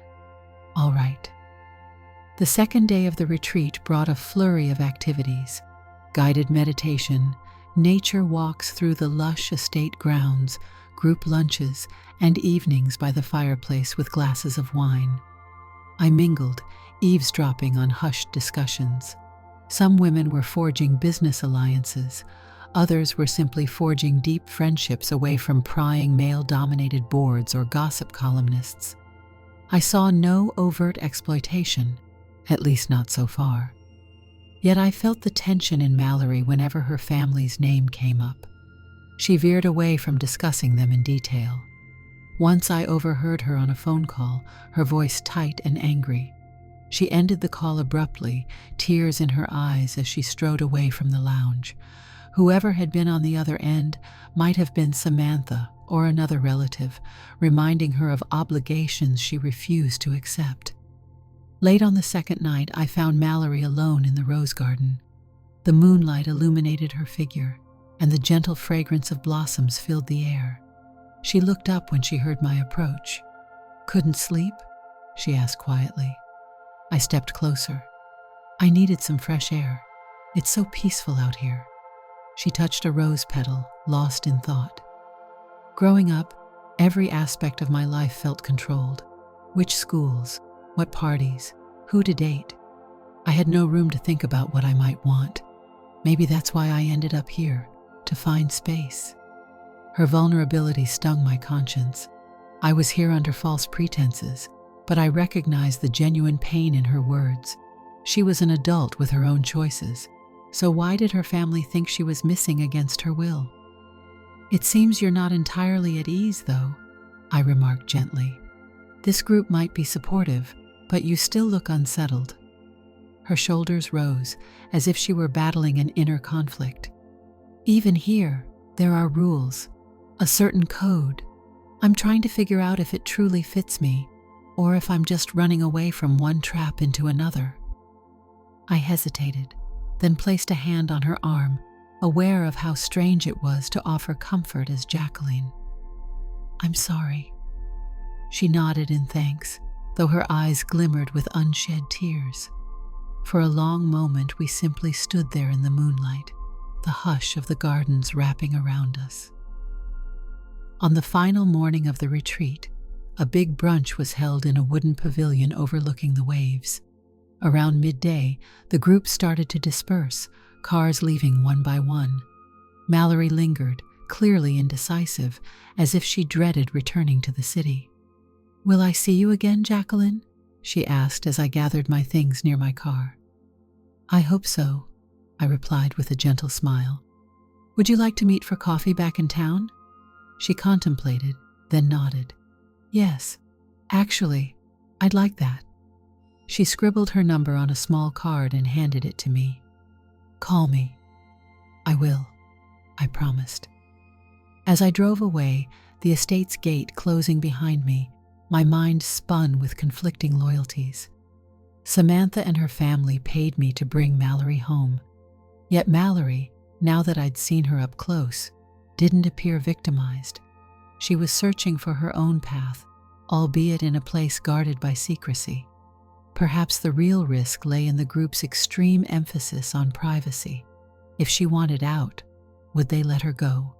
All right. The second day of the retreat brought a flurry of activities: guided meditation, nature walks through the lush estate grounds, group lunches, and evenings by the fireplace with glasses of wine. I mingled, eavesdropping on hushed discussions. Some women were forging business alliances. Others were simply forging deep friendships away from prying male-dominated boards or gossip columnists. I saw no overt exploitation, at least not so far. Yet I felt the tension in Mallory whenever her family's name came up. She veered away from discussing them in detail. Once I overheard her on a phone call, her voice tight and angry. She ended the call abruptly, tears in her eyes as she strode away from the lounge. Whoever had been on the other end might have been Samantha or another relative, reminding her of obligations she refused to accept. Late on the second night, I found Mallory alone in the rose garden. The moonlight illuminated her figure, and the gentle fragrance of blossoms filled the air. She looked up when she heard my approach. "Couldn't sleep?" she asked quietly. I stepped closer. "I needed some fresh air. It's so peaceful out here." She touched a rose petal, lost in thought. Growing up, every aspect of my life felt controlled. Which schools, what parties, who to date. I had no room to think about what I might want. Maybe that's why I ended up here, to find space. Her vulnerability stung my conscience. I was here under false pretenses, but I recognized the genuine pain in her words. She was an adult with her own choices, so why did her family think she was missing against her will? "It seems you're not entirely at ease, though," I remarked gently. "This group might be supportive, but you still look unsettled." Her shoulders rose, as if she were battling an inner conflict. "Even here, there are rules, a certain code. I'm trying to figure out if it truly fits me, or if I'm just running away from one trap into another." I hesitated, then placed a hand on her arm, aware of how strange it was to offer comfort as Jacqueline. "I'm sorry." She nodded in thanks, though her eyes glimmered with unshed tears. For a long moment we simply stood there in the moonlight, the hush of the gardens wrapping around us. On the final morning of the retreat, a big brunch was held in a wooden pavilion overlooking the waves. Around midday, the group started to disperse, cars leaving one by one. Mallory lingered, clearly indecisive, as if she dreaded returning to the city. "Will I see you again, Jacqueline?" she asked as I gathered my things near my car. "I hope so," I replied with a gentle smile. "Would you like to meet for coffee back in town?" She contemplated, then nodded. "Yes, actually, I'd like that." She scribbled her number on a small card and handed it to me. "Call me." "I will," I promised. As I drove away, the estate's gate closing behind me, my mind spun with conflicting loyalties. Samantha and her family paid me to bring Mallory home. Yet Mallory, now that I'd seen her up close, didn't appear victimized. She was searching for her own path, albeit in a place guarded by secrecy. Perhaps the real risk lay in the group's extreme emphasis on privacy. If she wanted out, would they let her go?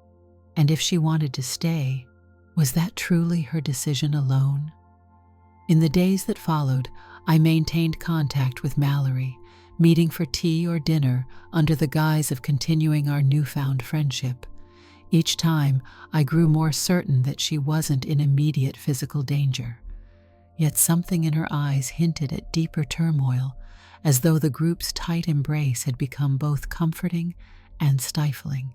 And if she wanted to stay, was that truly her decision alone? In the days that followed, I maintained contact with Mallory, meeting for tea or dinner under the guise of continuing our newfound friendship. Each time, I grew more certain that she wasn't in immediate physical danger. Yet something in her eyes hinted at deeper turmoil, as though the group's tight embrace had become both comforting and stifling.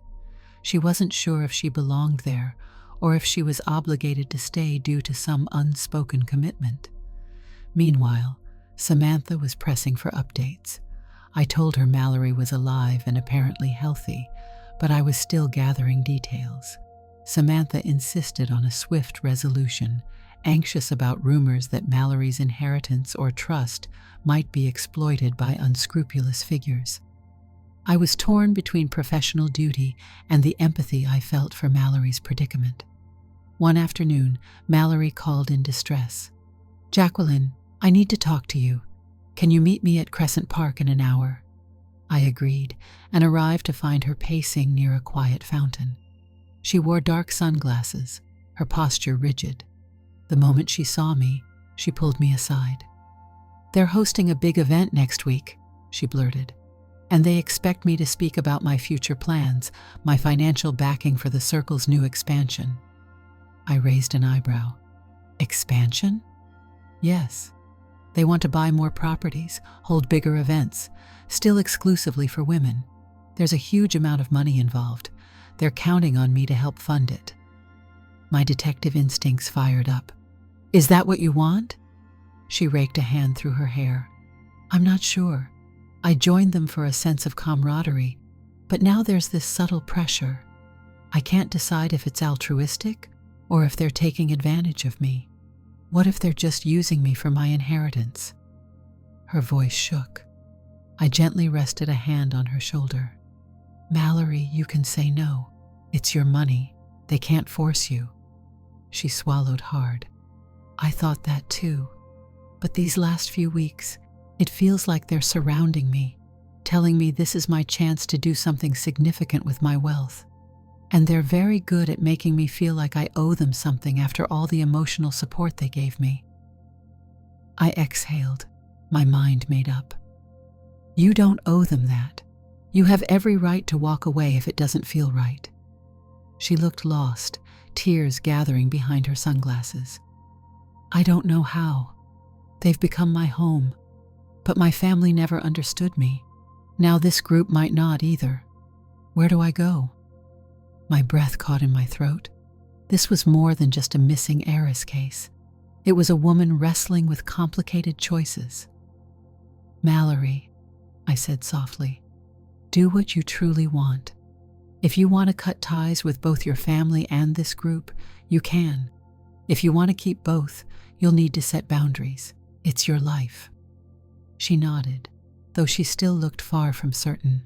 She wasn't sure if she belonged there, or if she was obligated to stay due to some unspoken commitment. Meanwhile, Samantha was pressing for updates. I told her Mallory was alive and apparently healthy, but I was still gathering details. Samantha insisted on a swift resolution, anxious about rumors that Mallory's inheritance or trust might be exploited by unscrupulous figures. I was torn between professional duty and the empathy I felt for Mallory's predicament. One afternoon, Mallory called in distress. "Jacqueline, I need to talk to you. Can you meet me at Crescent Park in an hour?" I agreed and arrived to find her pacing near a quiet fountain. She wore dark sunglasses, her posture rigid. The moment she saw me, she pulled me aside. "They're hosting a big event next week," she blurted, "and they expect me to speak about my future plans, my financial backing for the circle's new expansion." I raised an eyebrow. "Expansion?" "Yes. They want to buy more properties, hold bigger events, still exclusively for women. There's a huge amount of money involved. They're counting on me to help fund it." My detective instincts fired up. "Is that what you want?" She raked a hand through her hair. "I'm not sure. I joined them for a sense of camaraderie, but now there's this subtle pressure. I can't decide if it's altruistic Or if they're taking advantage of me? What if they're just using me for my inheritance? Her voice shook. I gently rested a hand on her shoulder. Mallory, you can say no. It's your money. They can't force you. She swallowed hard. I thought that too. But these last few weeks, it feels like they're surrounding me, telling me this is my chance to do something significant with my wealth. And they're very good at making me feel like I owe them something after all the emotional support they gave me. I exhaled, my mind made up. You don't owe them that. You have every right to walk away if it doesn't feel right. She looked lost, tears gathering behind her sunglasses. I don't know how. They've become my home, but my family never understood me. Now this group might not either. Where do I go? My breath caught in my throat. This was more than just a missing heiress case. It was a woman wrestling with complicated choices. Mallory, I said softly, do what you truly want. If you want to cut ties with both your family and this group, you can. If you want to keep both, you'll need to set boundaries. It's your life. She nodded, though she still looked far from certain.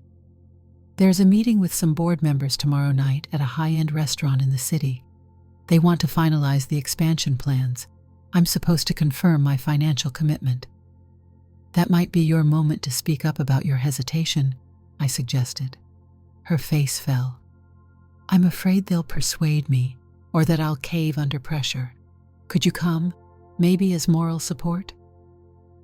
There's a meeting with some board members tomorrow night at a high-end restaurant in the city. They want to finalize the expansion plans. I'm supposed to confirm my financial commitment. That might be your moment to speak up about your hesitation, I suggested. Her face fell. I'm afraid they'll persuade me, or that I'll cave under pressure. Could you come, maybe as moral support?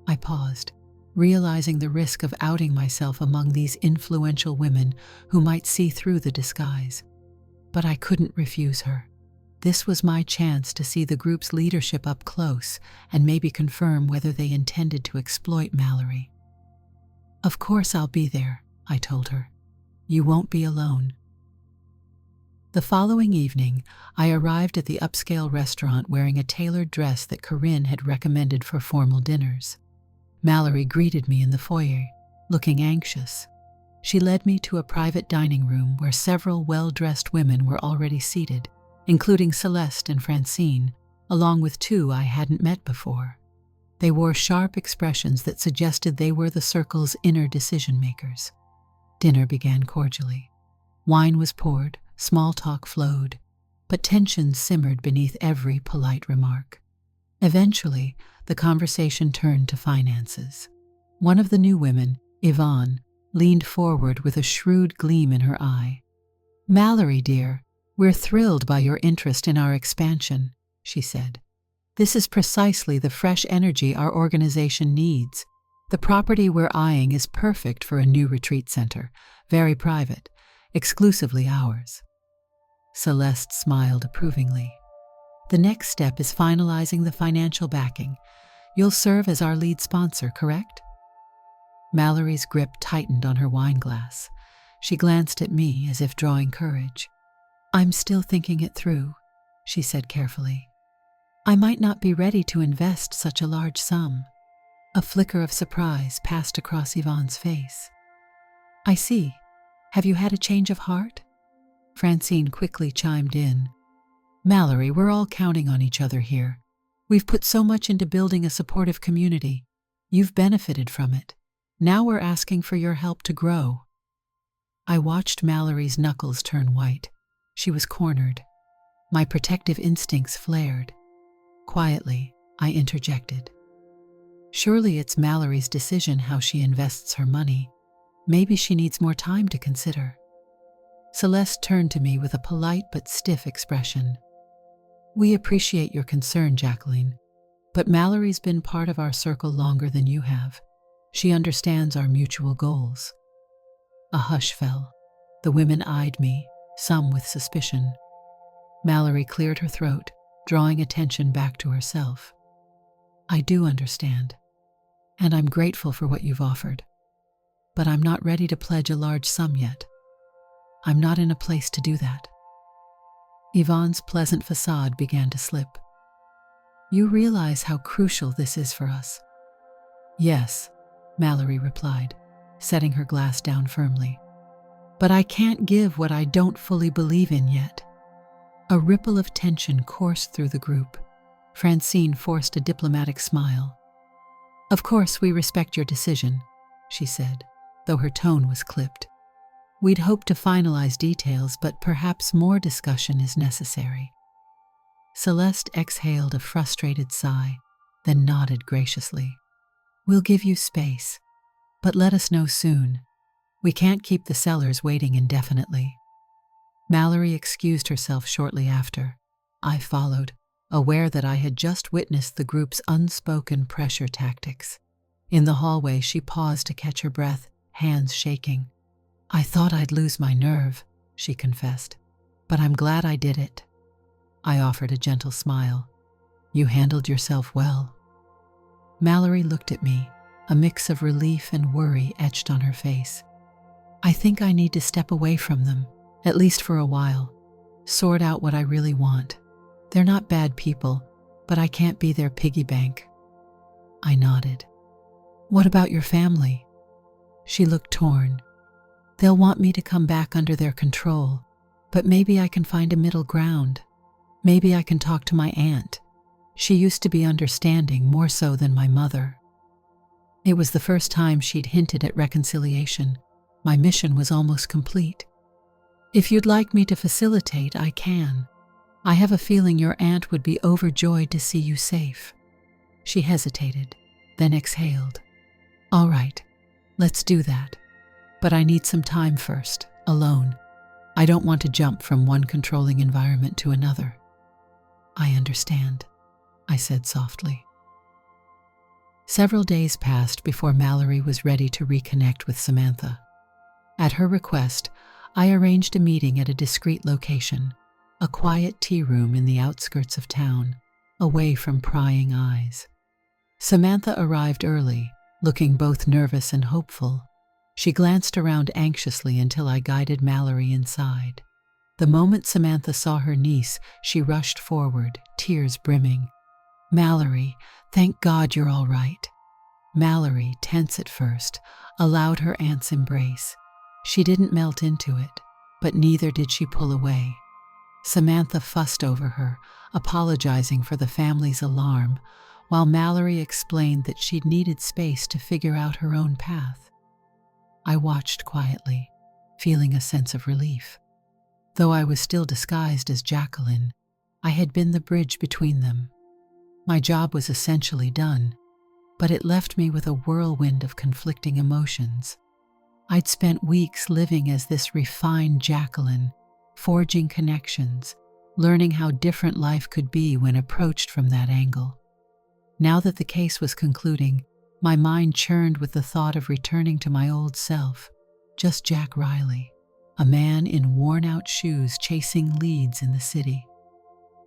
I paused, realizing the risk of outing myself among these influential women who might see through the disguise. But I couldn't refuse her. This was my chance to see the group's leadership up close and maybe confirm whether they intended to exploit Mallory. Of course I'll be there, I told her. You won't be alone. The following evening, I arrived at the upscale restaurant wearing a tailored dress that Corinne had recommended for formal dinners. Mallory greeted me in the foyer, looking anxious. She led me to a private dining room where several well-dressed women were already seated, including Celeste and Francine, along with two I hadn't met before. They wore sharp expressions that suggested they were the circle's inner decision-makers. Dinner began cordially. Wine was poured, small talk flowed, but tension simmered beneath every polite remark. Eventually, the conversation turned to finances. One of the new women, Yvonne, leaned forward with a shrewd gleam in her eye. Mallory, dear, we're thrilled by your interest in our expansion, she said. This is precisely the fresh energy our organization needs. The property we're eyeing is perfect for a new retreat center, very private, exclusively ours. Celeste smiled approvingly. The next step is finalizing the financial backing. You'll serve as our lead sponsor, correct? Mallory's grip tightened on her wine glass. She glanced at me as if drawing courage. I'm still thinking it through, she said carefully. I might not be ready to invest such a large sum. A flicker of surprise passed across Yvonne's face. I see. Have you had a change of heart? Francine quickly chimed in. Mallory, we're all counting on each other here. We've put so much into building a supportive community. You've benefited from it. Now we're asking for your help to grow. I watched Mallory's knuckles turn white. She was cornered. My protective instincts flared. Quietly, I interjected. Surely it's Mallory's decision how she invests her money. Maybe she needs more time to consider. Celeste turned to me with a polite but stiff expression. We appreciate your concern, Jacqueline, but Mallory's been part of our circle longer than you have. She understands our mutual goals. A hush fell. The women eyed me, some with suspicion. Mallory cleared her throat, drawing attention back to herself. I do understand, and I'm grateful for what you've offered. But I'm not ready to pledge a large sum yet. I'm not in a place to do that. Yvonne's pleasant facade began to slip. You realize how crucial this is for us? Yes, Mallory replied, setting her glass down firmly. But I can't give what I don't fully believe in yet. A ripple of tension coursed through the group. Francine forced a diplomatic smile. "Of course, we respect your decision," she said, though her tone was clipped. "We'd hoped to finalize details, but perhaps more discussion is necessary." Celeste exhaled a frustrated sigh, then nodded graciously. "We'll give you space, but let us know soon. We can't keep the sellers waiting indefinitely." Mallory excused herself shortly after. I followed, aware that I had just witnessed the group's unspoken pressure tactics. In the hallway, she paused to catch her breath, hands shaking. "I thought I'd lose my nerve," she confessed, "but I'm glad I did it." I offered a gentle smile. "You handled yourself well." Mallory looked at me, a mix of relief and worry etched on her face. "I think I need to step away from them, at least for a while, sort out what I really want. They're not bad people, but I can't be their piggy bank." I nodded. "What about your family?" She looked torn. "They'll want me to come back under their control, but maybe I can find a middle ground. Maybe I can talk to my aunt. She used to be understanding, more so than my mother." It was the first time she'd hinted at reconciliation. My mission was almost complete. "If you'd like me to facilitate, I can. I have a feeling your aunt would be overjoyed to see you safe." She hesitated, then exhaled. "All right, let's do that. But I need some time first, alone. I don't want to jump from one controlling environment to another." "I understand," I said softly. Several days passed before Mallory was ready to reconnect with Samantha. At her request, I arranged a meeting at a discreet location, a quiet tea room in the outskirts of town, away from prying eyes. Samantha arrived early, looking both nervous and hopeful. She glanced around anxiously until I guided Mallory inside. The moment Samantha saw her niece, she rushed forward, tears brimming. "Mallory, thank God you're all right." Mallory, tense at first, allowed her aunt's embrace. She didn't melt into it, but neither did she pull away. Samantha fussed over her, apologizing for the family's alarm, while Mallory explained that she'd needed space to figure out her own path. I watched quietly, feeling a sense of relief. Though I was still disguised as Jacqueline, I had been the bridge between them. My job was essentially done, but it left me with a whirlwind of conflicting emotions. I'd spent weeks living as this refined Jacqueline, forging connections, learning how different life could be when approached from that angle. Now that the case was concluding, my mind churned with the thought of returning to my old self, just Jack Riley, a man in worn-out shoes chasing leads in the city.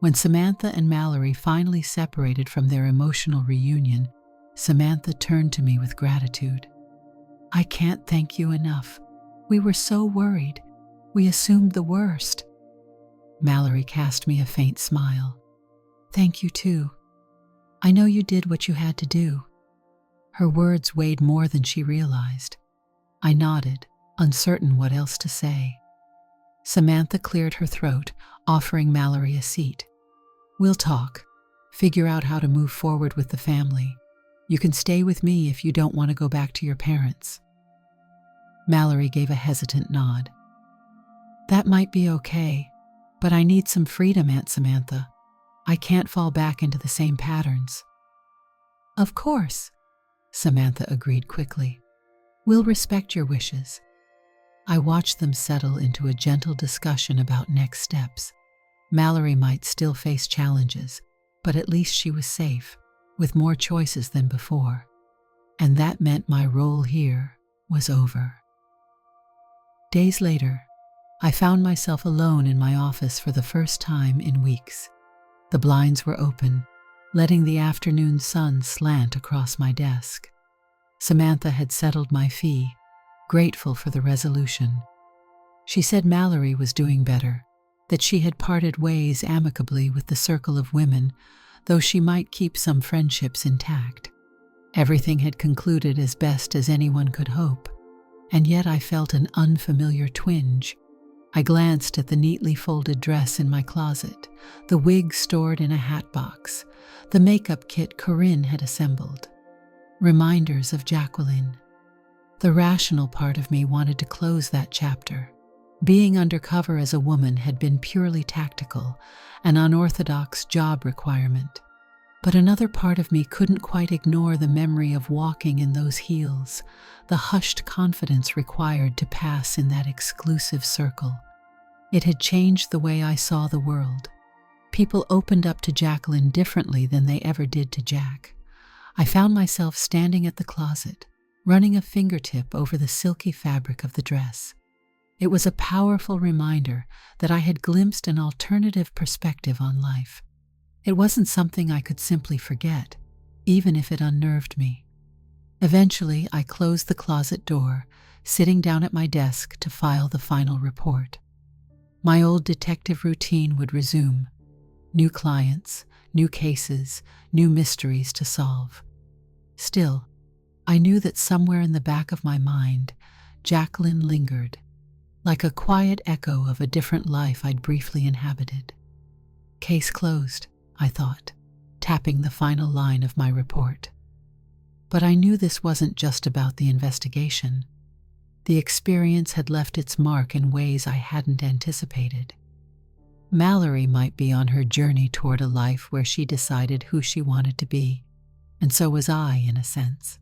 When Samantha and Mallory finally separated from their emotional reunion, Samantha turned to me with gratitude. "I can't thank you enough. We were so worried. We assumed the worst." Mallory cast me a faint smile. "Thank you too. I know you did what you had to do." Her words weighed more than she realized. I nodded, uncertain what else to say. Samantha cleared her throat, offering Mallory a seat. "We'll talk. Figure out how to move forward with the family. You can stay with me if you don't want to go back to your parents." Mallory gave a hesitant nod. "That might be okay, but I need some freedom, Aunt Samantha. I can't fall back into the same patterns." "Of course," Samantha agreed quickly. "We'll respect your wishes." I watched them settle into a gentle discussion about next steps. Mallory might still face challenges, but at least she was safe, with more choices than before. And that meant my role here was over. Days later, I found myself alone in my office for the first time in weeks. The blinds were open, letting the afternoon sun slant across my desk. Samantha had settled my fee, grateful for the resolution. She said Mallory was doing better, that she had parted ways amicably with the circle of women, though she might keep some friendships intact. Everything had concluded as best as anyone could hope, and yet I felt an unfamiliar twinge. I glanced at the neatly folded dress in my closet, the wig stored in a hat box, the makeup kit Corinne had assembled. Reminders of Jacqueline. The rational part of me wanted to close that chapter. Being undercover as a woman had been purely tactical, an unorthodox job requirement. But another part of me couldn't quite ignore the memory of walking in those heels, the hushed confidence required to pass in that exclusive circle. It had changed the way I saw the world. People opened up to Jacqueline differently than they ever did to Jack. I found myself standing at the closet, running a fingertip over the silky fabric of the dress. It was a powerful reminder that I had glimpsed an alternative perspective on life. It wasn't something I could simply forget, even if it unnerved me. Eventually, I closed the closet door, sitting down at my desk to file the final report. My old detective routine would resume. New clients, new cases, new mysteries to solve. Still, I knew that somewhere in the back of my mind, Jacqueline lingered, like a quiet echo of a different life I'd briefly inhabited. Case closed, I thought, tapping the final line of my report. But I knew this wasn't just about the investigation. The experience had left its mark in ways I hadn't anticipated. Mallory might be on her journey toward a life where she decided who she wanted to be, and so was I, in a sense.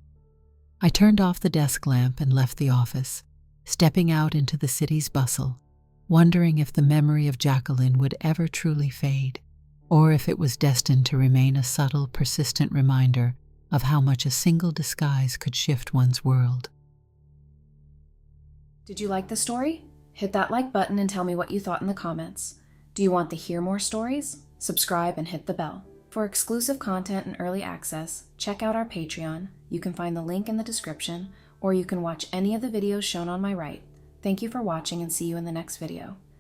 I turned off the desk lamp and left the office, stepping out into the city's bustle, wondering if the memory of Jacqueline would ever truly fade, or if it was destined to remain a subtle, persistent reminder of how much a single disguise could shift one's world. Did you like the story? Hit that like button and tell me what you thought in the comments. Do you want to hear more stories? Subscribe and hit the bell. For exclusive content and early access, check out our Patreon. You can find the link in the description, or you can watch any of the videos shown on my right. Thank you for watching and see you in the next video.